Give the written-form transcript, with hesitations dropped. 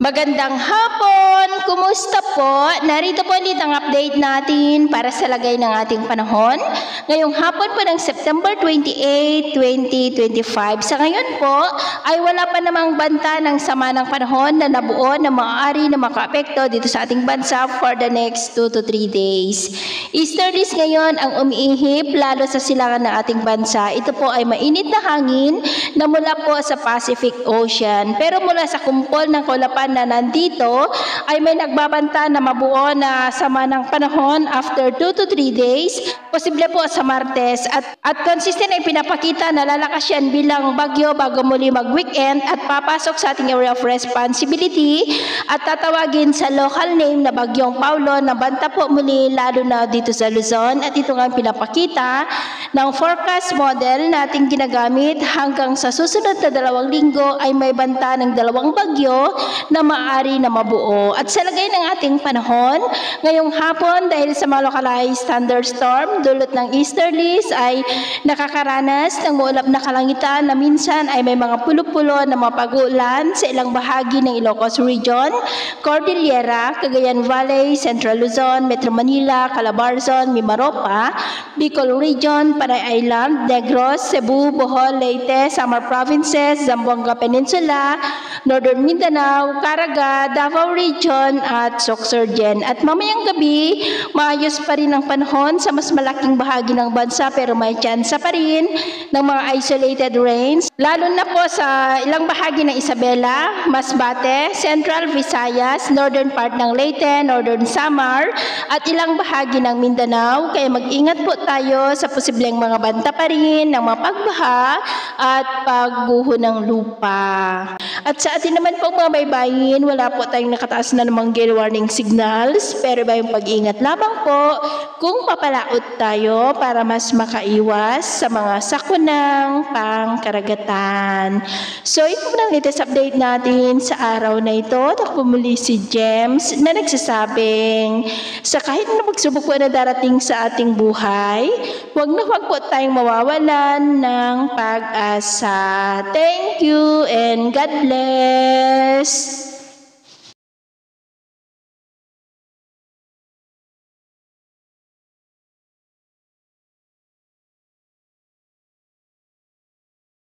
Magandang hapon! Kumusta po? Narito po ulit ang update natin para sa lagay ng ating panahon. Ngayong hapon po ng September 28, 2025. Sa ngayon po ay wala pa namang banta ng sama ng panahon na nabuo na maaari na makaapekto dito sa ating bansa for the next 2 to 3 days. Easterlies ngayon ang umiihip lalo sa silangan ng ating bansa. Ito po ay mainit na hangin na mula po sa Pacific Ocean. Pero mula sa kumpol ng kaulapan na nandito ay may nagbabanta na mabuo na sama ng panahon after 2 to 3 days, posible po sa Martes at consistent ay pinapakita na lalakas yan bilang bagyo bago muli mag-weekend at papasok sa ating area of responsibility at tatawagin sa local name na Bagyong Paulo na banta po muli lalo na dito sa Luzon at ito nga pinapakita ng forecast model na ating ginagamit hanggang sa susunod na 2 linggo ay may banta ng 2 bagyo na maaari na mabuo. At sa lagay ng ating panahon, ngayong hapon dahil sa mga localized thunderstorm, dulot ng easterlies ay nakakaranas ng maulap na kalangitan na minsan ay may mga pulo-pulo na mapag-ulan sa ilang bahagi ng Ilocos Region, Cordillera, Cagayan Valley, Central Luzon, Metro Manila, Calabarzon, Mimaropa, Bicol Region, Panay Island, Negros, Cebu, Bohol, Leyte, Samar Provinces, Zamboanga Peninsula, Northern Mindanao, Caraga, Davao Region at Sorsogon. At mamayang gabi, maayos pa rin ang panahon sa mas malaking bahagi ng bansa pero may tsansa pa rin ng mga isolated rains, lalo na po sa ilang bahagi ng Isabela, Masbate, Central Visayas, northern part ng Leyte, northern Samar at ilang bahagi ng Mindanao. Kaya mag-ingat po tayo sa posibleng mga banta pa rin ng mga pagbaha at pagguho ng lupa. At sa atin naman po mga baybayin, wala po tayong nakataas na namang gale warning signals, pero ba yung pag-ingat lamang po kung papalaot tayo para mas makaiwas sa mga sakunang pangkaragatan. So ito po ang latest update natin sa araw na ito. Ako muli si James na nagsasabing sa kahit na magsubok po na darating sa ating buhay, huwag po tayong mawawalan ng pag-asa. Thank you and God bless!